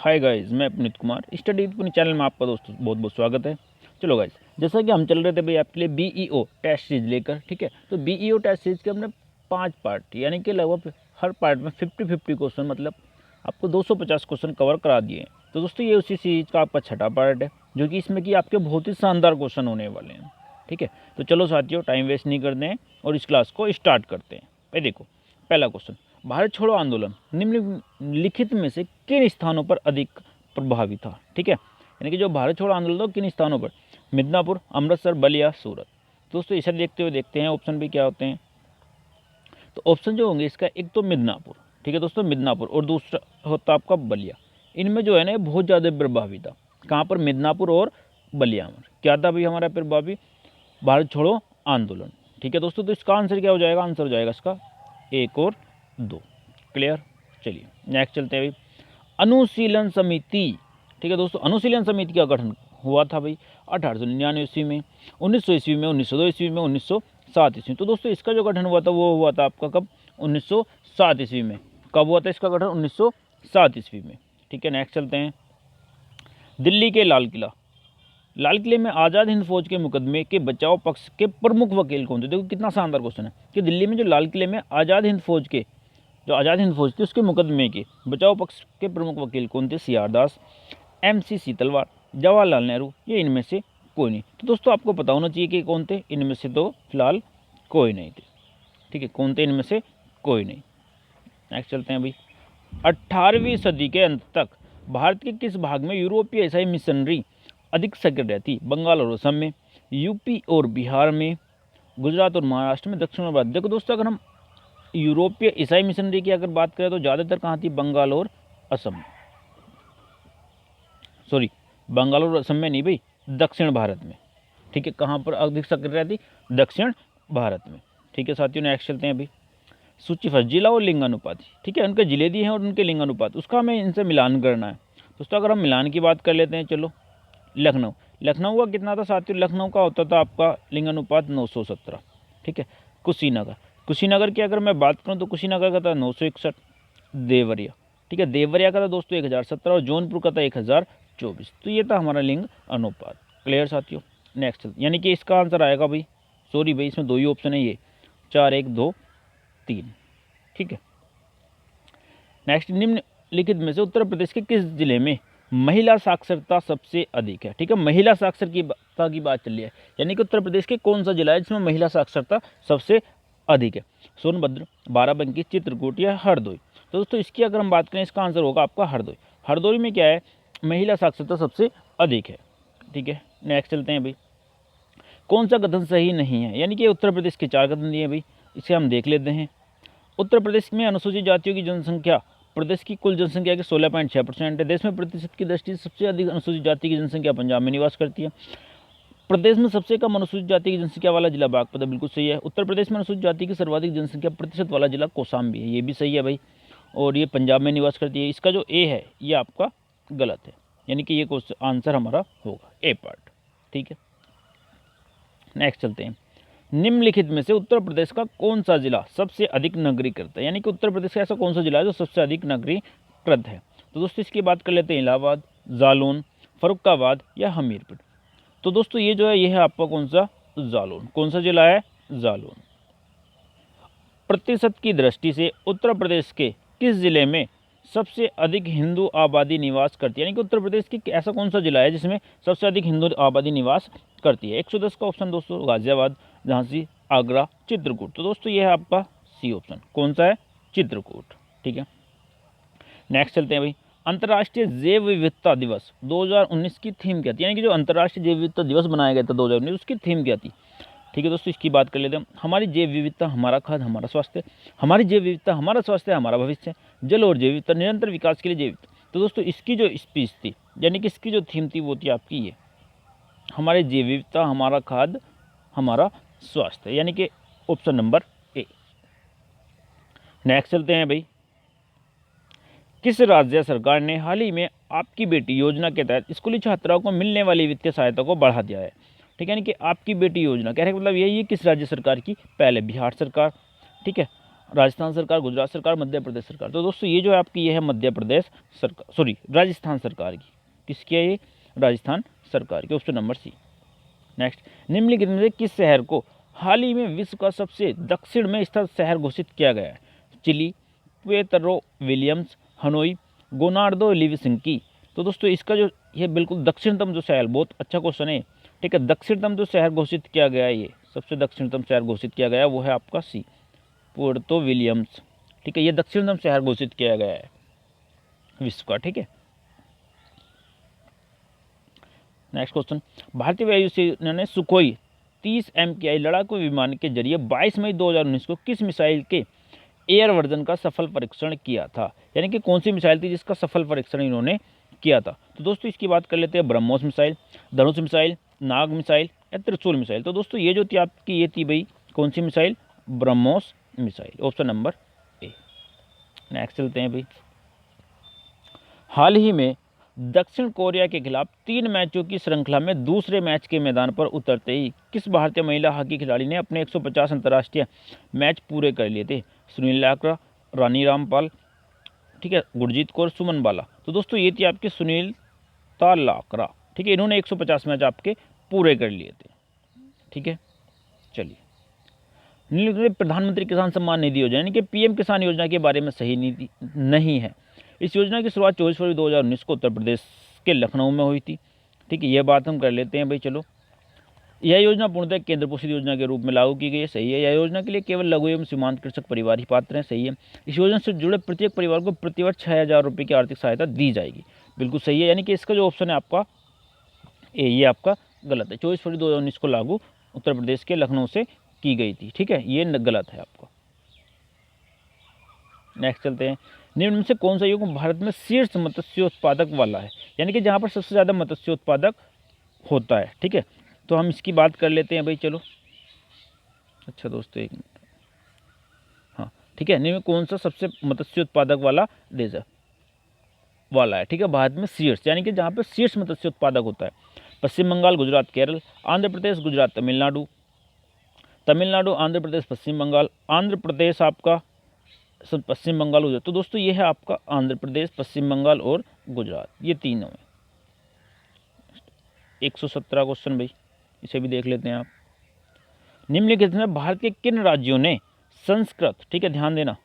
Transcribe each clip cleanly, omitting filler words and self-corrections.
Hi guys, मैं Puneet Kumar study with Puneet channel में आपका दोस्तों बहुत बहुत स्वागत है। चलो गाइस, जैसा कि हम चल रहे थे भाई आपके लिए बीईओ टेस्ट सीरीज लेकर, ठीक है। तो बीईओ टेस्ट सीरीज के हमने 5 पार्ट यानी कि लगभग हर पार्ट में 50-50 क्वेश्चन, मतलब आपको 250 क्वेश्चन कवर करा दिए हैं। तो दोस्तों ये उसी सीरीज का आपका छठा पार्ट है, जो कि इसमें कि आपके बहुत ही शानदार क्वेश्चन होने वाले हैं, ठीक है। तो चलो साथियों, टाइम वेस्ट नहीं करते हैं और इस क्लास को स्टार्ट करते हैं। भाई देखो, पहला क्वेश्चन, भारत छोड़ो आंदोलन निम्नलिखित में से किन स्थानों पर अधिक प्रभावी था, ठीक है। यानी कि जो भारत छोड़ो आंदोलन था किन स्थानों पर, मिदनापुर, अमृतसर, बलिया, सूरत। दोस्तों इसे देखते हुए देखते हैं ऑप्शन भी क्या होते हैं। तो ऑप्शन जो होंगे इसका, एक तो मिदनापुर, ठीक है दोस्तों, मिदनापुर, और दूसरा होता आपका बलिया। इनमें जो है ना बहुत ज़्यादा प्रभावी था। कहाँ पर, मिदनापुर और बलिया में क्या था भाई हमारा प्रभावी, भारत छोड़ो आंदोलन, ठीक है दोस्तों। तो इसका आंसर क्या हो जाएगा, आंसर हो जाएगा इसका 1 और 2। क्लियर। चलिए नेक्स्ट चलते हैं भाई, अनुशीलन समिति, ठीक है दोस्तों। अनुशीलन समिति का गठन हुआ था भाई 1899 ईस्वी में, 1900 ईस्वी में, 1902 ईस्वी में, 1907 ईस्वी में। तो दोस्तों इसका जो गठन हुआ था वो हुआ था आपका कब, 1907 ईस्वी में। कब हुआ था इसका गठन, 1907 ईस्वी में, ठीक है। नेक्स्ट चलते हैं, दिल्ली के लाल किला, लाल किले में आज़ाद हिंद फौज के मुकदमे के बचाव पक्ष के प्रमुख वकील कौन थे। देखो कितना शानदार क्वेश्चन है कि दिल्ली में जो लाल किले में आज़ाद हिंद फौज थी उसके मुकदमे के बचाव पक्ष के प्रमुख वकील कौन थे, सी आर दास, MC सीतलवार, जवाहरलाल नेहरू, ये इनमें से कोई नहीं। तो दोस्तों आपको पता होना चाहिए कि कौन थे इनमें से, तो फिलहाल कोई नहीं थे, ठीक है। कौन थे इनमें से, कोई नहीं। नेक्स्ट चलते हैं भाई, 18वीं सदी के अंत तक भारत के किस भाग में यूरोपीय ईसाई मिशनरी अधिक सक्रिय रहती, बंगाल और असम में, यूपी और बिहार में, गुजरात और महाराष्ट्र में, दक्षिण और भारत। देखो दोस्तों, अगर हम यूरोपीय ईसाई मिशनरी की अगर बात करें तो ज़्यादातर कहाँ थी, बंगाल और असम में, सॉरी बंगाल और असम में नहीं भाई, दक्षिण भारत में, ठीक है। कहाँ पर अधिक सक्रिय रहती, दक्षिण भारत में, ठीक है साथियों। नेक्स्ट चलते हैं अभी, सूची फर्स्ट, जिला और लिंगानुपात, ठीक है। उनके जिले दिए हैं और उनके लिंगानुपात, उसका हमें इनसे मिलान करना है दोस्तों। अगर हम मिलान की बात कर लेते हैं, चलो लखनऊ का कितना था साथियों, लखनऊ का होता था आपका लिंगानुपात 917, ठीक है। कुशीनगर की अगर मैं बात करूं तो कुशीनगर का था 961, देवरिया, ठीक है, देवरिया का था दोस्तों 1017 और जौनपुर का था 1024। तो ये था हमारा लिंग अनुपात। क्लियर साथियों। नेक्स्ट यानी कि इसका आंसर आएगा भाई, सॉरी भाई इसमें 2 ही ऑप्शन है, ये 4, 1, 2, 3, ठीक है। नेक्स्ट, निम्नलिखित में से उत्तर प्रदेश के किस जिले में महिला साक्षरता सबसे अधिक है, ठीक है। महिला साक्षरता की बात चल रही है, यानी कि उत्तर प्रदेश के कौन सा जिला है जिसमें महिला साक्षरता सबसे अधिक है, सोनभद्र, बाराबंकी, चित्रकूट या हरदोई। तो दोस्तों इसकी अगर हम बात करें, इसका आंसर होगा आपका हरदोई। हरदोई में क्या है, महिला साक्षरता सबसे अधिक है, ठीक है। नेक्स्ट चलते हैं भाई, कौन सा कथन सही नहीं है, यानी कि उत्तर प्रदेश के 4 कथन दिए भाई, इसे हम देख लेते हैं। उत्तर प्रदेश में अनुसूचित जातियों की जनसंख्या प्रदेश की कुल जनसंख्या के 16.6% है। देश में प्रतिशत की दृष्टि से सबसे अधिक अनुसूचित जाति की जनसंख्या पंजाब में निवास करती है। प्रदेश में सबसे कम अनुसूचित जाति की जनसंख्या वाला जिला बागपत है, बिल्कुल सही है। उत्तर प्रदेश में अनुसूचित जाति की सर्वाधिक जनसंख्या प्रतिशत वाला जिला कौशाम्बी है, ये भी सही है भाई, और ये पंजाब में निवास करती है। इसका जो ए है ये आपका गलत है, यानी कि ये आंसर हमारा होगा ए पार्ट, ठीक है। नेक्स्ट चलते हैं, निम्नलिखित में से उत्तर प्रदेश का कौन सा जिला सबसे अधिक नगरीकृत है, यानी कि उत्तर प्रदेश का ऐसा कौन सा जिला है जो सबसे अधिक नगरीकृत है। तो दोस्तों इसकी बात कर लेते हैं, इलाहाबाद, जालौन, फर्रुखाबाद या हमीरपुर। तो दोस्तों ये जो है ये है आपका कौन सा, जालौन। कौन सा जिला है, जालौन। प्रतिशत की दृष्टि से उत्तर प्रदेश के किस जिले में सबसे अधिक हिंदू आबादी निवास करती है, यानी कि उत्तर प्रदेश की ऐसा कौन सा जिला है जिसमें सबसे अधिक हिंदू आबादी निवास करती है। 110 का ऑप्शन दोस्तों, गाजियाबाद, झांसी, आगरा, चित्रकूट। तो दोस्तों ये है आपका सी ऑप्शन, कौन सा है, चित्रकूट, ठीक है। नेक्स्ट चलते हैं भाई, अंतर्राष्ट्रीय जैव विविधता दिवस 2019 की थीम क्या थी, यानी कि जो अंतर्राष्ट्रीय जैव विविधता दिवस बनाया गया था 2019, उसकी थीम क्या थी, ठीक है दोस्तों। इसकी बात कर लेते हैं, हमारी जैव विविधता हमारा खाद्य हमारा स्वास्थ्य, हमारी जैव विविधता हमारा स्वास्थ्य हमारा भविष्य, जल और जैव विविधता निरंतर विकास के लिए जैव विविधता। तो दोस्तों इसकी जो स्पीच थी, यानी कि इसकी जो थीम थी वो थी आपकी ये, हमारी जैव विविधता हमारा खाद्य हमारा स्वास्थ्य, यानी कि ऑप्शन नंबर ए। नेक्स्ट चलते हैं भाई, किस राज्य सरकार ने हाल ही में आपकी बेटी योजना के तहत स्कूली छात्राओं को मिलने वाली वित्तीय सहायता को बढ़ा दिया है, ठीक है। यानी कि आपकी बेटी योजना कहने का मतलब यही है किस राज्य सरकार की, पहले बिहार सरकार, ठीक है, राजस्थान सरकार, गुजरात सरकार, मध्य प्रदेश सरकार। तो दोस्तों ये जो है आपकी ये है मध्य प्रदेश सरकार, सॉरी राजस्थान सरकार की। किसकी है ये? राजस्थान सरकार की, ऑप्शन नंबर सी। नेक्स्ट, निम्नलिखित में से किस शहर को हाल ही में विश्व का सबसे दक्षिण में स्थित शहर घोषित किया गया है? चिली, पेतरो विलियम्स, हनोई, गोनार्डो लिविसिंकी। तो दोस्तों इसका जो ये बिल्कुल दक्षिणतम जो शहर, बहुत अच्छा क्वेश्चन है, ठीक है। दक्षिणतम जो शहर घोषित किया गया है, ये सबसे दक्षिणतम शहर घोषित किया गया है वो है आपका सी, पुर्तो विलियम्स, ठीक है। ये दक्षिणतम शहर घोषित किया गया है विश्व का, ठीक है। नेक्स्ट क्वेश्चन, भारतीय वायुसेना ने सुखोई 30 MKI लड़ाकू विमान के जरिए 22 मई 2019 को किस मिसाइल के एयर वर्जन का सफल परीक्षण किया था? यानी कि कौन सी मिसाइल थी जिसका सफल परीक्षण इन्होंने किया था? तो दोस्तों इसकी बात कर लेते हैं, ब्रह्मोस मिसाइल, धनुष मिसाइल, नाग मिसाइल या त्रिशूल मिसाइल। तो दोस्तों ये जो थी आपकी ये थी भाई कौन सी missile? BrahMos missile, option number A. Next चलते हैं भाई, हाल ही में दक्षिण कोरिया के खिलाफ 3 मैचों की श्रृंखला में दूसरे मैच के मैदान पर उतरते ही किस भारतीय महिला हॉकी खिलाड़ी ने अपने 150 अंतर्राष्ट्रीय मैच पूरे कर लिए थे? सुनील लाक्रा, रानी रामपाल, ठीक है, गुरजीत कौर, सुमन बाला। तो दोस्तों ये थी आपके सुनील लाक्रा, ठीक है। इन्होंने 150 मैच आपके पूरे कर लिए थे, ठीक है। चलिए, निम्नलिखित प्रधानमंत्री किसान सम्मान निधि योजना यानी कि PM किसान योजना के बारे में सही नीति नहीं है। इस योजना की शुरुआत 24 फरवरी 2019 को उत्तर प्रदेश के लखनऊ में हुई थी, ठीक है। यह बात हम कर लेते हैं भाई। चलो, यह योजना पूर्णतः केंद्र पोषित योजना के रूप में लागू की गई है, सही है। यह योजना के लिए केवल लघु एवं सीमांत कृषक परिवार ही पात्र हैं, सही है। इस योजना से जुड़े प्रत्येक परिवार को प्रतिवर्ष 6,000 रुपये की आर्थिक सहायता दी जाएगी, बिल्कुल सही है। यानी कि इसका जो ऑप्शन है आपका ए, ये आपका गलत है। 24 फरवरी 2019 को लागू उत्तर प्रदेश के लखनऊ से की गई थी, ठीक है, ये गलत है आपका। नेक्स्ट चलते हैं, निम्न में से कौन सा युग भारत में शीर्ष मत्स्योत्पादक वाला है? यानी कि जहाँ पर सबसे ज़्यादा मत्स्योत्पादक होता है, ठीक है। तो हम इसकी बात कर लेते हैं भाई। चलो, अच्छा दोस्तों एक मिनट, हाँ ठीक है, निम्न में कौन सा सबसे मत्स्योत्पादक वाला देश है वाला है, ठीक है, भारत में शीर्ष, यानी कि जहाँ पर शीर्ष मत्स्योत्पादक होता है? पश्चिम बंगाल, गुजरात, केरल, आंध्र प्रदेश, गुजरात, तमिलनाडु, तमिलनाडु, आंध्र प्रदेश, पश्चिम बंगाल, आंध्र प्रदेश आपका पश्चिम बंगाल, गुजरात। तो दोस्तों ये है आपका आंध्र प्रदेश, पश्चिम बंगाल और गुजरात, ये तीनों है। 117 क्वेश्चन भाई, इसे भी देख लेते हैं आप। निम्नलिखित में भारत के किन राज्यों ने संस्कृत, ठीक है ध्यान देना,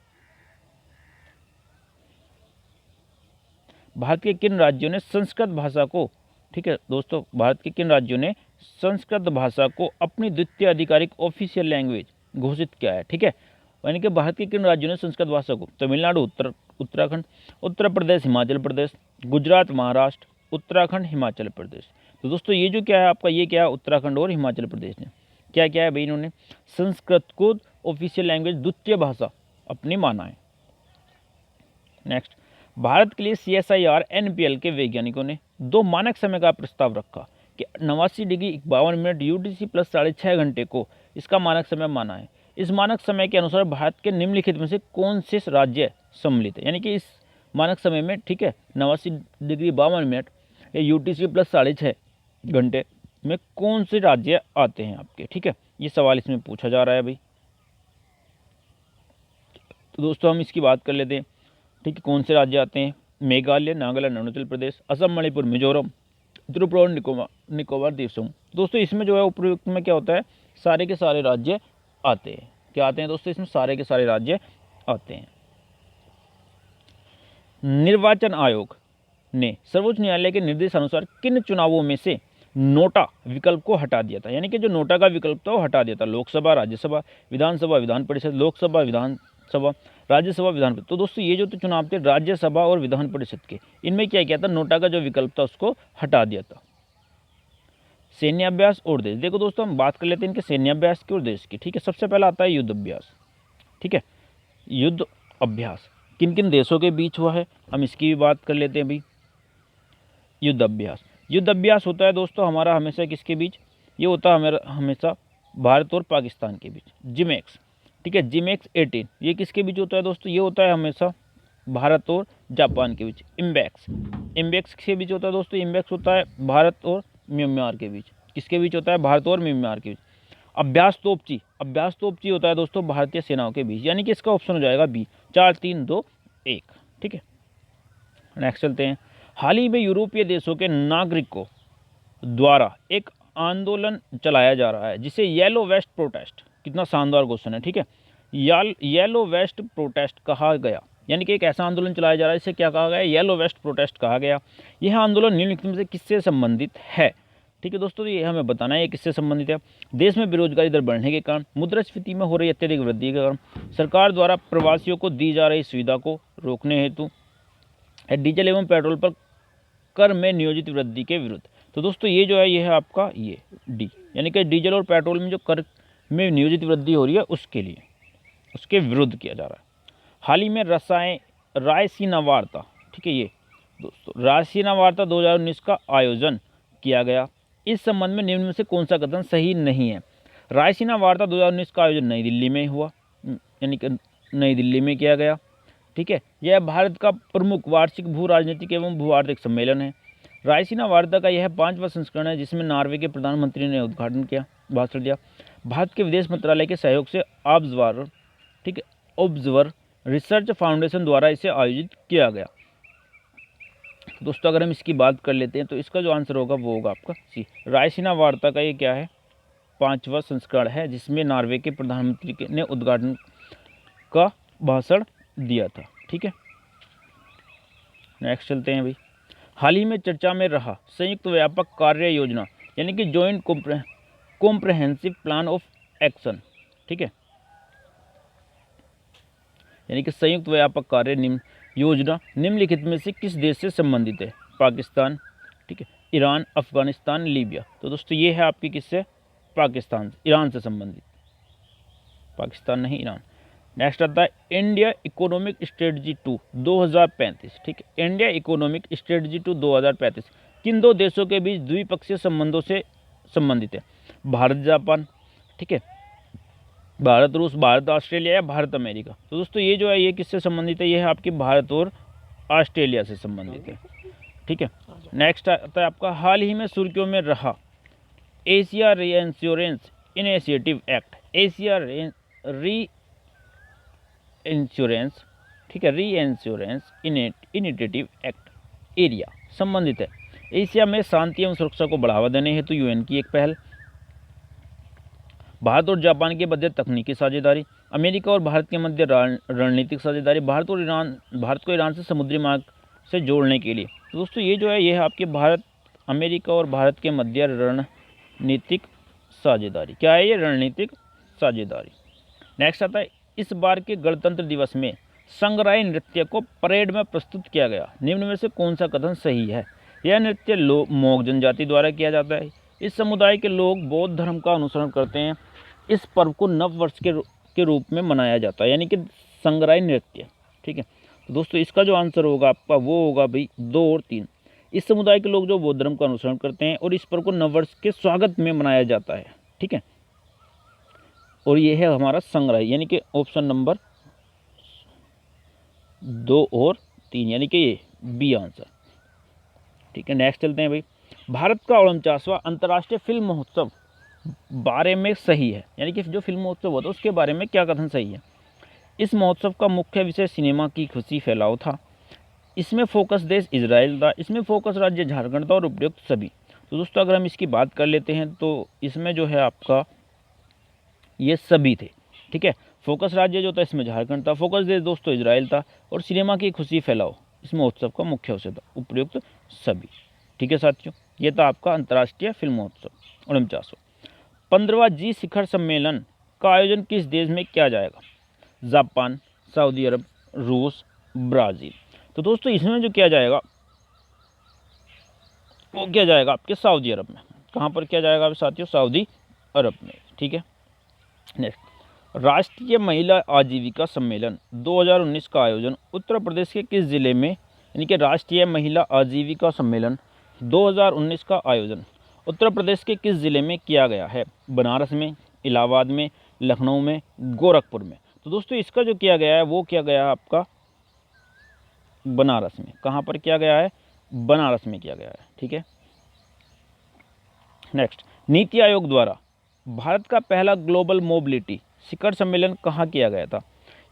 भारत के किन राज्यों ने संस्कृत भाषा को, ठीक है दोस्तों, भारत के किन राज्यों ने संस्कृत भाषा को अपनी द्वितीय आधिकारिक ऑफिशियल लैंग्वेज घोषित किया है? ठीक है, यानी कि भारत के किन राज्यों ने संस्कृत भाषा को? तमिलनाडु, उत्तराखंड, उत्तर प्रदेश, हिमाचल प्रदेश, गुजरात, महाराष्ट्र, उत्तराखंड, हिमाचल प्रदेश। तो दोस्तों ये जो क्या है आपका, ये क्या है, उत्तराखंड और हिमाचल प्रदेश ने क्या क्या है भाई, इन्होंने संस्कृत को ऑफिशियल लैंग्वेज, द्वितीय भाषा अपनी माना है। नेक्स्ट, भारत के लिए CSIR NPL के वैज्ञानिकों ने 2 मानक समय का प्रस्ताव रखा कि 89 डिग्री 52 मिनट UTC प्लस 6.5 घंटे को इसका मानक समय माना है। इस मानक समय के अनुसार भारत के निम्नलिखित में से कौन से राज्य सम्मिलित है? यानी कि इस मानक समय में, ठीक है, 89 डिग्री 52 मिनट या UTC प्लस 6.5 घंटे में कौन से राज्य आते हैं आपके? ठीक है, ये सवाल इसमें पूछा जा रहा है भाई। तो दोस्तों हम इसकी बात कर लेते हैं, ठीक है, कौन से राज्य आते हैं? मेघालय, नागालैंड, अरुणाचल प्रदेश, असम, मणिपुर, मिजोरम, त्रिपुरा और निकोबार द्वीप समूह। दोस्तों इसमें जो है उपयुक्त में क्या होता है, सारे के सारे राज्य आते हैं। क्या आते हैं दोस्तों? इसमें सारे के सारे राज्य आते हैं। निर्वाचन आयोग ने सर्वोच्च न्यायालय के निर्देशानुसार किन चुनावों में से नोटा विकल्प को हटा दिया था? यानी कि जो नोटा का विकल्प था वो हटा दिया था। लोकसभा, राज्यसभा, विधानसभा, विधान परिषद, लोकसभा, विधानसभा, राज्यसभा, विधान परिषद। तो दोस्तों ये जो तो चुनाव थे राज्यसभा और विधान परिषद के, इनमें क्या किया था, नोटा का जो विकल्प था उसको हटा दिया था। सैन्याभ्यास और देश, देखो दोस्तों हम बात कर लेते हैं इनके सैन्याभ्यास की और देश की। ठीक है, सबसे पहला आता है युद्ध अभ्यास। ठीक है, युद्ध अभ्यास किन किन देशों के बीच हुआ है, हम इसकी भी बात कर लेते हैं भाई। युद्ध अभ्यास, युद्ध अभ्यास होता है दोस्तों हमारा हमेशा किसके बीच, ये होता है हमारा हमेशा भारत और पाकिस्तान के बीच। जिमेक्स, ठीक है, जिमेक्स 18 ये किसके बीच होता है दोस्तों, ये होता है हमेशा भारत और जापान के बीच। इम्बैक्स, इम्बैक्स के बीच होता है दोस्तों, इम्बैक्स होता है भारत और म्यांमार के बीच। किसके बीच होता है, भारत और म्यांमार के बीच। अभ्यास तोपची अभ्यास तोपची होता है दोस्तों भारतीय सेनाओं के बीच, यानी कि इसका ऑप्शन हो जाएगा बी, 4 3 2 1। ठीक है, नेक्स्ट चलते हैं। हाल ही में यूरोपीय देशों के नागरिकों द्वारा एक आंदोलन चलाया जा रहा है जिसे येलो वेस्ट प्रोटेस्ट, कितना शानदार क्वेश्चन है, ठीक है, येलो वेस्ट प्रोटेस्ट कहा गया, यानी कि एक ऐसा आंदोलन चलाया जा रहा है इसे क्या कहा गया, येलो वेस्ट प्रोटेस्ट कहा गया। यह आंदोलन निम्नलिखित में से किससे संबंधित है? ठीक है दोस्तों, ये हमें बताना है किससे संबंधित है। देश में बेरोजगारी दर बढ़ने के कारण, मुद्रास्फीति में हो रही अत्यधिक वृद्धि के कारण, सरकार द्वारा प्रवासियों को दी जा रही सुविधा को रोकने हेतु, डीजल एवं पेट्रोल पर कर में नियोजित वृद्धि के विरुद्ध। तो दोस्तों ये जो है ये है आपका ये डी, यानी कि डीजल और पेट्रोल में जो कर में नियोजित वृद्धि हो रही है उसके लिए, उसके विरुद्ध किया जा रहा है। हाल ही में रायसीना वार्ता, ठीक है, ये दोस्तों रायसीना वार्ता 2019 का आयोजन किया गया। इस संबंध में निम्न में से कौन सा कथन सही नहीं है? रायसीना वार्ता 2019 का आयोजन नई दिल्ली में हुआ, यानी कि नई दिल्ली में किया गया। ठीक है, यह भारत का प्रमुख वार्षिक भू राजनीतिक एवं भू आर्थिक सम्मेलन है। रायसीना वार्ता का यह 5वां संस्करण है जिसमें नॉर्वे के प्रधानमंत्री ने उद्घाटन किया, भाषण दिया। भारत के विदेश मंत्रालय के सहयोग से ऑब्जर्वर, ठीक है, ऑब्जर्वर रिसर्च फाउंडेशन द्वारा इसे आयोजित किया गया। दोस्तों अगर हम इसकी बात कर लेते हैं तो इसका जो आंसर होगा वो होगा आपका सी। रायसीना वार्ता का ये क्या है, 5वां संस्करण है जिसमें नॉर्वे के प्रधानमंत्री ने उद्घाटन का भाषण दिया था। ठीक है, नेक्स्ट चलते हैं भाई। हाल ही में चर्चा में रहा संयुक्त व्यापक कार्य योजना, यानी कि joint comprehensive plan of action, ठीक है, यानी कि संयुक्त व्यापक कार्य योजना निम्नलिखित में से किस देश से संबंधित है? पाकिस्तान, ठीक है, ईरान, अफगानिस्तान, लीबिया। तो दोस्तों ये है आपकी किससे? पाकिस्तान, ईरान से संबंधित, पाकिस्तान नहीं ईरान। नेक्स्ट आता है इंडिया इकोनॉमिक स्ट्रेटजी टू 2035, ठीक है, इंडिया इकोनॉमिक स्ट्रेटजी टू 2035 किन दो देशों के बीच द्विपक्षीय संबंधों से संबंधित है? भारत जापान, ठीक है, भारत रूस, भारत ऑस्ट्रेलिया या भारत अमेरिका। तो दोस्तों ये जो है ये किससे संबंधित है? ये है आपकी भारत और ऑस्ट्रेलिया से संबंधित है। ठीक है, नेक्स्ट आता है आपका हाल ही में सुर्खियों में रहा एशिया री इंश्योरेंस इनिशिएटिव एक्ट, एशिया री इंश्योरेंस, ठीक है, री इंश्योरेंस इनिशिएटिव एक्ट एरिया संबंधित है। एशिया में शांति एवं सुरक्षा को बढ़ावा देने हेतु यूएन की एक पहल, भारत और जापान के मध्य तकनीकी साझेदारी, अमेरिका और भारत के मध्य रणनीतिक साझेदारी, भारत को ईरान से समुद्री मार्ग से जोड़ने के लिए। तो दोस्तों ये जो है ये है आपके भारत, अमेरिका और भारत के मध्य रणनीतिक साझेदारी। क्या है ये? रणनीतिक साझेदारी। नेक्स्ट आता है इस बार के गणतंत्र दिवस में संग्राही नृत्य को परेड में प्रस्तुत किया गया, निम्न में से कौन सा कथन सही है? यह नृत्य मोग जनजाति द्वारा किया जाता है। इस समुदाय के लोग बौद्ध धर्म का अनुसरण करते हैं। इस पर्व को नव वर्ष के रूप में मनाया जाता है, यानी कि संग्राही नृत्य। ठीक है, तो दोस्तों इसका जो आंसर होगा आपका वो होगा भाई 2 और 3। इस समुदाय के लोग जो बौद्ध धर्म का अनुसरण करते हैं और इस पर्व को नव वर्ष के स्वागत में मनाया जाता है। ठीक है, और ये है हमारा संग्राही, यानी कि ऑप्शन नंबर 2 और 3, यानी कि ये बी आंसर। ठीक है, नेक्स्ट चलते हैं भाई। भारत का 49वां अंतर्राष्ट्रीय फिल्म महोत्सव बारे में सही है, यानी कि जो फिल्म महोत्सव होता है उसके बारे में क्या कथन सही है? इस महोत्सव का मुख्य विषय सिनेमा की खुशी फैलाव था। इसमें फोकस देश इजराइल था। इसमें फोकस राज्य झारखंड था और उपयुक्त सभी। तो दोस्तों अगर हम इसकी बात कर लेते हैं तो इसमें जो है आपका ये सभी थे। ठीक है, फोकस राज्य जो था इसमें झारखंड था, फोकस देश दोस्तों इजराइल था और सिनेमा की खुशी फैलाओ इस महोत्सव का मुख्य विषय था, उपयुक्त सभी। ठीक है साथियों, ये था आपका अंतर्राष्ट्रीय फिल्म महोत्सव 49वां। 15वां जी शिखर सम्मेलन का आयोजन किस देश में किया जाएगा? जापान, सऊदी अरब, रूस, ब्राज़ील। तो दोस्तों इसमें जो किया जाएगा वो किया जाएगा आपके सऊदी अरब में। कहाँ पर किया जाएगा साथियों? सऊदी अरब में। ठीक है, नेक्स्ट राष्ट्रीय महिला आजीविका सम्मेलन 2019 का आयोजन उत्तर प्रदेश के किस जिले में, यानी कि राष्ट्रीय महिला आजीविका सम्मेलन 2019 का आयोजन उत्तर प्रदेश के किस जिले में किया गया है? बनारस में, इलाहाबाद में, लखनऊ में, गोरखपुर में। तो दोस्तों इसका जो किया गया है वो किया गया है आपका बनारस में। कहाँ पर किया गया है? बनारस में किया गया है। ठीक है, नेक्स्ट नीति आयोग द्वारा भारत का पहला ग्लोबल मोबिलिटी शिखर सम्मेलन कहाँ किया गया था?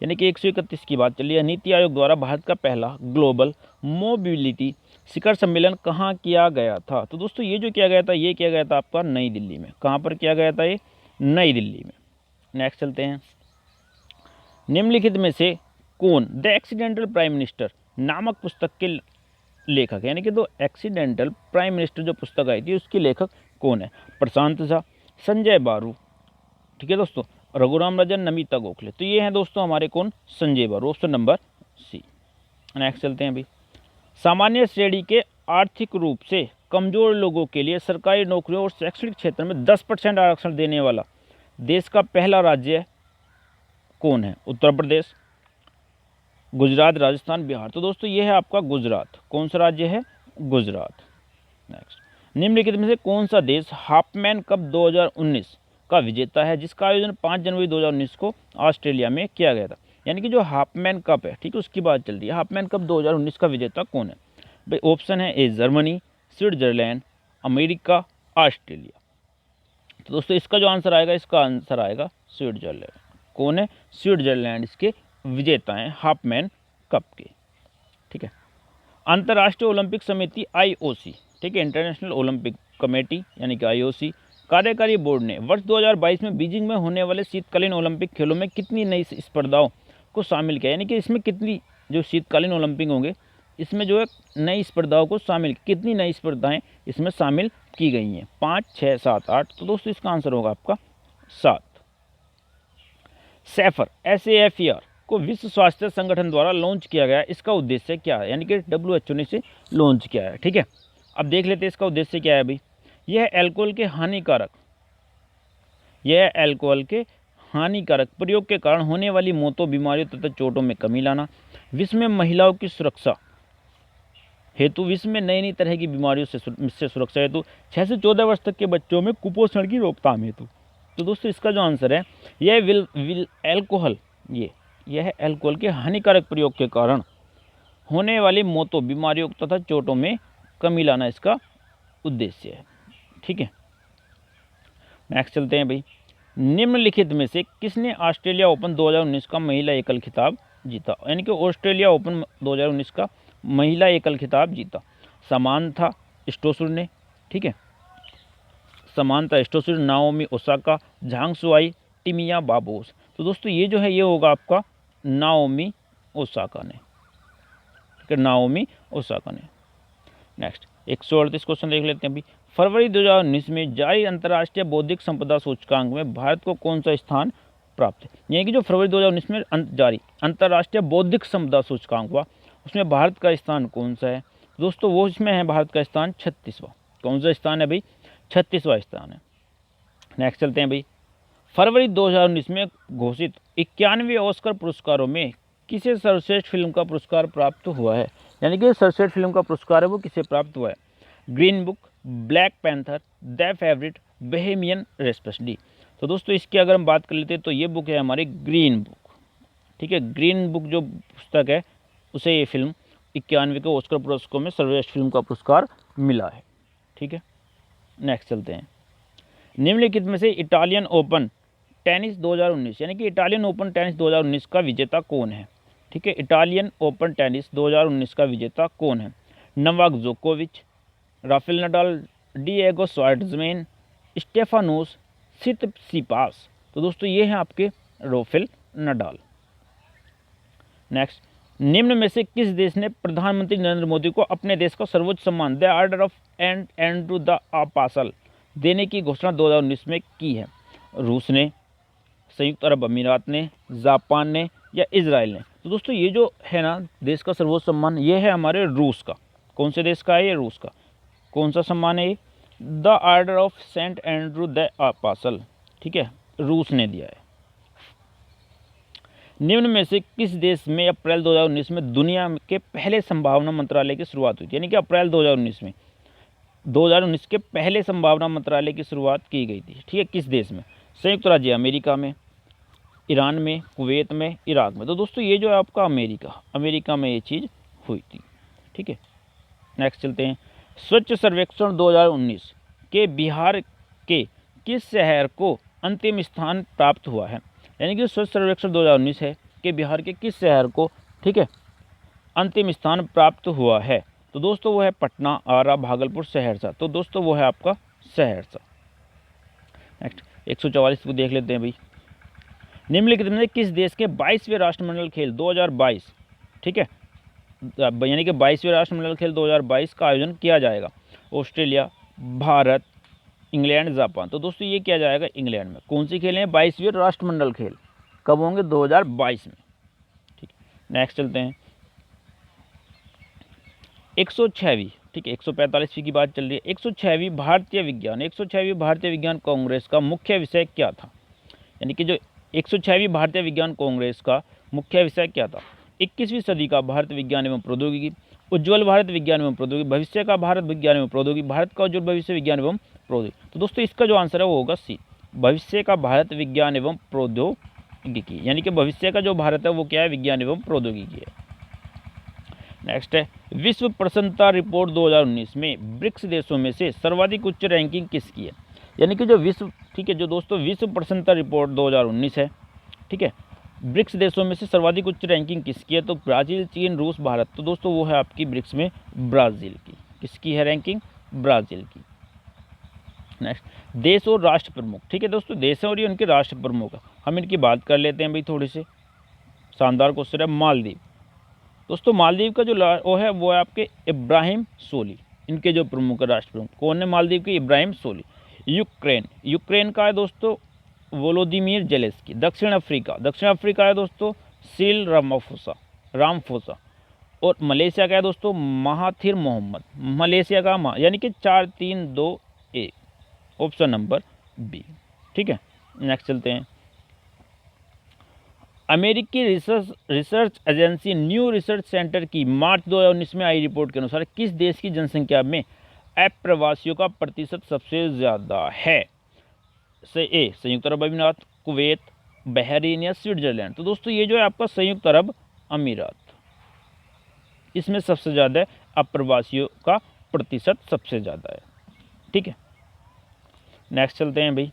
यानी कि 131 की बात चलिए। नीति आयोग द्वारा भारत का पहला ग्लोबल मोबिलिटी शिखर सम्मेलन कहाँ किया गया था? तो दोस्तों ये जो किया गया था, ये किया गया था आपका नई दिल्ली में। कहाँ पर किया गया था? ये नई दिल्ली में। नेक्स्ट चलते हैं। निम्नलिखित में से कौन द एक्सीडेंटल प्राइम मिनिस्टर नामक पुस्तक के लेखक है? यानी कि दो एक्सीडेंटल प्राइम मिनिस्टर जो पुस्तक आई थी उसकी लेखक कौन है? प्रशांत झा, संजय बारू, ठीक है दोस्तों, रघुराम राजन, नमिता गोखले। तो ये हैं दोस्तों हमारे कौन? संजय बारू, ऑप्शन नंबर सी। नेक्स्ट चलते हैं अभी। सामान्य श्रेणी के आर्थिक रूप से कमजोर लोगों के लिए सरकारी नौकरियों और शैक्षणिक क्षेत्र में 10% आरक्षण देने वाला देश का पहला राज्य कौन है? उत्तर प्रदेश, गुजरात, राजस्थान, बिहार। तो दोस्तों ये है आपका गुजरात। कौन सा राज्य है? गुजरात। नेक्स्ट, निम्नलिखित में से कौन सा देश हाफमैन कप 2019 का विजेता है, जिसका आयोजन 5 जनवरी 2019 को ऑस्ट्रेलिया में किया गया था? यानी कि जो हाफमैन कप है, ठीक है, उसकी बात चल रही है। हाफमैन कप 2019 का विजेता कौन है? भाई ऑप्शन है A Germany, Switzerland, America, Australia. तो दोस्तों इसका जो आंसर आएगा, इसका आंसर आएगा स्विट्जरलैंड। कौन है? स्विट्जरलैंड इसके विजेता हैं हाफमैन कप के, ठीक है। अंतर्राष्ट्रीय ओलंपिक समिति IOC, ठीक है, इंटरनेशनल ओलंपिक कमेटी यानी कि IOC कार्यकारी बोर्ड ने वर्ष 2022 में बीजिंग में होने वाले शीतकालीन ओलंपिक खेलों में कितनी नई स्पर्धाओं को शामिल किया? यानी कि इसमें कितनी जो शीतकालीन ओलंपिक होंगे इसमें जो है नई स्पर्धाओं को शामिल, कितनी नई स्पर्धाएं इसमें शामिल की गई हैं? 5, 6, 7, 8। तो दोस्तों इसका आंसर होगा आपका 7। सैफर SAFER को विश्व स्वास्थ्य संगठन द्वारा लॉन्च किया गया, इसका उद्देश्य क्या है? यानी कि WHO ने इसे लॉन्च किया है, ठीक है। अब देख लेते हैं इसका उद्देश्य क्या है अभी। यह अल्कोहल के हानिकारक प्रयोग के कारण होने वाली मौतों, बीमारियों तथा चोटों में कमी लाना, विश्व में महिलाओं की सुरक्षा हेतु, विश्व में नई नई तरह की बीमारियों से सुरक्षा हेतु, 6 से 14 वर्ष तक के बच्चों में कुपोषण की रोकथाम हेतु। तो दोस्तों इसका जो आंसर है यह यह अल्कोहल के हानिकारक प्रयोग के कारण होने वाली मौतों, बीमारियों तथा चोटों में कमी लाना इसका उद्देश्य है, ठीक है। नेक्स्ट चलते हैं भाई। निम्नलिखित में से किसने ऑस्ट्रेलिया ओपन 2019 का महिला एकल खिताब जीता? यानी कि ऑस्ट्रेलिया ओपन 2019 का महिला एकल खिताब जीता। समांथा स्टोसुर ने, ठीक है, Samantha Stosur, Naomi Osaka, Zhang Shuai, Timea Babos. तो दोस्तों ये जो है ये होगा आपका नाओमी ओसाका ने, ठीक है, नाओमी ओसाका ने। नेक्स्ट 138 क्वेश्चन देख लेते हैं अभी। फरवरी 2019 में जारी अंतर्राष्ट्रीय बौद्धिक संपदा सूचकांक में भारत को कौन सा स्थान प्राप्त है? यानी कि जो फरवरी 2019 में जारी अंतर्राष्ट्रीय बौद्धिक संपदा सूचकांक हुआ उसमें भारत का स्थान कौन सा है? दोस्तों वो इसमें है भारत का स्थान 36वां। कौन सा स्थान है भाई? 36वां स्थान है। नेक्स्ट चलते हैं भाई। फरवरी 2019 में घोषित 91 ऑस्कर पुरस्कारों में किसे सर्वश्रेष्ठ फिल्म का पुरस्कार प्राप्त हुआ है? यानी कि सर्वश्रेष्ठ फिल्म का पुरस्कार है वो किसे प्राप्त हुआ है? Green book, black panther, the favourite, Bohemian rhapsody. तो दोस्तों इसकी अगर हम बात कर लेते हैं तो ये बुक है हमारी ग्रीन बुक, ठीक है। ग्रीन बुक जो पुस्तक है उसे ये फिल्म 91 के ऑस्कर पुरस्कारों में सर्वश्रेष्ठ फिल्म का पुरस्कार मिला है, ठीक है। नेक्स्ट चलते हैं। निम्नलिखित में से इटालियन ओपन टेनिस 2019 यानी कि इटालियन ओपन टेनिस 2019 का विजेता कौन है? ठीक है, इटालियन ओपन टेनिस 2019 का विजेता कौन है? नोवाक जोकोविच, राफेल नडाल, डिएगो स्वार्ट्जमैन, स्टेफानोस सितसिपास। तो दोस्तों ये हैं आपके राफेल नडाल। नेक्स्ट, निम्न में से किस देश ने प्रधानमंत्री नरेंद्र मोदी को अपने देश का सर्वोच्च सम्मान the order of Andrew the Apostle देने की घोषणा 2019 में की है? रूस ने, संयुक्त अरब अमीरात ने, जापान ने या इजराइल ने? तो दोस्तों ये जो है ना देश का सर्वोच्च सम्मान ये है हमारे रूस का। कौन से देश का है ये? रूस का। कौन सा सम्मान है ये? The order of Saint Andrew the Apostle, ठीक है, रूस ने दिया है। निम्न में से किस देश में अप्रैल 2019 में दुनिया के पहले संभावना मंत्रालय की शुरुआत हुई थी? यानी कि अप्रैल 2019 में 2019 के पहले संभावना मंत्रालय की शुरुआत की गई थी, ठीक है। किस देश में? संयुक्त राज्य अमेरिका में, ईरान में, कुवैत में, इराक में। तो दोस्तों ये जो है आपका अमेरिका में ये चीज़ हुई थी, ठीक है। नेक्स्ट चलते हैं। स्वच्छ सर्वेक्षण 2019 के बिहार के किस शहर को अंतिम स्थान प्राप्त हुआ है। यानी कि स्वच्छ सर्वेक्षण 2019 है कि बिहार के किस शहर को, ठीक है, अंतिम स्थान प्राप्त हुआ है। तो दोस्तों वो है पटना, आरा, भागलपुर, सहरसा। तो दोस्तों वो है आपका सहरसा। नेक्स्ट 144 को देख लेते हैं भाई। निम्नलिखित में से किस देश के 22वें राष्ट्रमंडल खेल 2022, ठीक है, यानी कि 22वें राष्ट्रमंडल खेल 2022 का आयोजन किया जाएगा? Australia, Bharat, England, Japan. तो दोस्तों ये किया जाएगा इंग्लैंड में। कौन सी खेल हैं? 22वें राष्ट्रमंडल खेल कब होंगे? 2022 में। ठीक है, नेक्स्ट चलते हैं। 106वीं, ठीक है, 145वीं की बात चल रही है। 106वीं भारतीय विज्ञान कांग्रेस का मुख्य विषय क्या था? यानी कि जो 106वीं भारतीय विज्ञान कांग्रेस का मुख्य विषय क्या था? 21वीं सदी का भारत विज्ञान एवं प्रौद्योगिकी, उज्ज्वल भारत विज्ञान एवं प्रौद्योगिकी, भविष्य का भारत विज्ञान एवं प्रौद्योगिकी, भारत का उज्ज्वल भविष्य विज्ञान एवं प्रौद्योगिकी। तो दोस्तों इसका जो आंसर है वो होगा सी, भविष्य का भारत विज्ञान एवं प्रौद्योगिकी। यानी कि भविष्य का जो भारत है वो क्या है? विज्ञान एवं प्रौद्योगिकी है। नेक्स्ट है विश्व प्रसन्नता रिपोर्ट 2019 में ब्रिक्स देशों में से सर्वाधिक उच्च रैंकिंग किसकी है? यानी कि जो विश्व, ठीक है, जो दोस्तों विश्व प्रसन्नता रिपोर्ट 2019 है, ठीक है, ब्रिक्स देशों में से सर्वाधिक उच्च रैंकिंग किसकी है? तो ब्राज़ील, चीन, रूस, भारत। तो दोस्तों वो है आपकी ब्रिक्स में ब्राज़ील की। किसकी है रैंकिंग? ब्राज़ील की। नेक्स्ट देश और राष्ट्र प्रमुख, ठीक है दोस्तों, देश और ये उनके राष्ट्र प्रमुख, हम इनकी बात कर लेते हैं भाई। थोड़ी सी शानदार क्वेश्चन है। मालदीव, दोस्तों मालदीव का जो वो है आपके इब्राहिम सोली। इनके जो प्रमुख राष्ट्र प्रमुख कौन है मालदीव के? इब्राहिम सोली। यूक्रेन का है दोस्तों वोलोदिमीर जेलेंस्की। दक्षिण अफ्रीका है दोस्तों सील रामफोसा। और मलेशिया का है दोस्तों महाथिर मोहम्मद। मलेशिया का यानी कि 4 3 2 1, ऑप्शन नंबर बी। ठीक है, नेक्स्ट चलते हैं। अमेरिकी research agency new research centre की मार्च 2019 में आई रिपोर्ट के अनुसार किस देश की जनसंख्या में अप्रवासियों का प्रतिशत सबसे ज़्यादा है? ए संयुक्त अरब अमीरात, कुवैत, बहरीन या स्विट्जरलैंड। तो दोस्तों ये जो है आपका संयुक्त अरब अमीरात, इसमें सबसे ज़्यादा अप्रवासियों का प्रतिशत सबसे ज़्यादा है। ठीक है, नेक्स्ट चलते हैं भाई।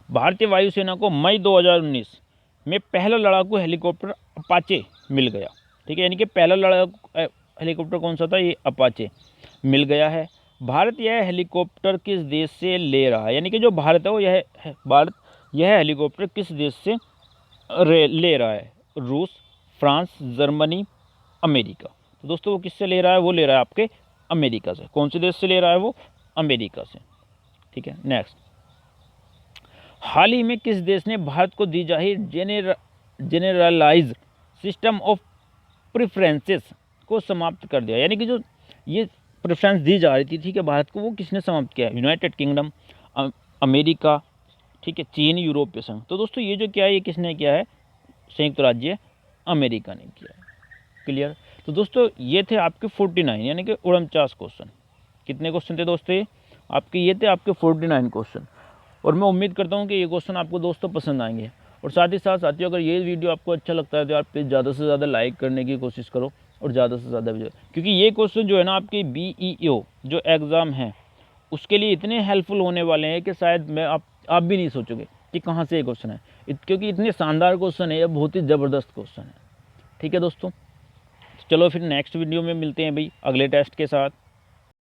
भारतीय वायुसेना को मई 2019 में पहला लड़ाकू हेलीकॉप्टर अपाचे मिल गया। ठीक है, यानी कि पहला लड़ाकू हेलीकॉप्टर कौन सा था? ये अपाचे मिल गया है। भारत यह हेलीकॉप्टर किस देश से ले रहा है? यानी कि जो भारत है वो यह हेलीकॉप्टर किस देश से ले रहा है? रूस, फ्रांस, जर्मनी, अमेरिका। तो दोस्तों वो किससे ले रहा है? वो ले रहा है आपके अमेरिका से। कौन से देश से ले रहा है? वो अमेरिका से। ठीक है, नेक्स्ट। हाल ही में किस देश ने भारत को दी जाहिर जेनरलाइज सिस्टम ऑफ प्रेफरेंसेस को समाप्त कर दिया? यानी कि जो ये प्रेफरेंस दी जा रही थी, ठीक है, भारत को, वो किसने समाप्त किया? यूनाइटेड किंगडम, अमेरिका, ठीक है, चीन, यूरोपीय संघ। तो दोस्तों ये जो क्या है, ये किसने किया है? संयुक्त राज्य अमेरिका ने किया है। क्लियर? तो दोस्तों ये थे आपके 49 यानी कि 49 क्वेश्चन। कितने क्वेश्चन थे दोस्तों? ये थे आपके 49 क्वेश्चन। और मैं उम्मीद करता हूँ कि ये क्वेश्चन आपको दोस्तों पसंद आएंगे। और साथ ही साथ साथियों, अगर ये वीडियो आपको अच्छा लगता है तो आप प्लीज़ ज़्यादा से ज़्यादा लाइक करने की कोशिश करो और ज़्यादा से ज़्यादा वीडियो, क्योंकि ये क्वेश्चन जो है ना आपकी BEO जो एग्ज़ाम है उसके लिए इतने हेल्पफुल होने वाले हैं कि शायद आप भी नहीं सोचोगे कि कहाँ से ये क्वेश्चन है, क्योंकि इतने शानदार क्वेश्चन है, ये बहुत ही ज़बरदस्त क्वेश्चन है। ठीक है दोस्तों, चलो फिर नेक्स्ट वीडियो में मिलते हैं भाई अगले टेस्ट के साथ।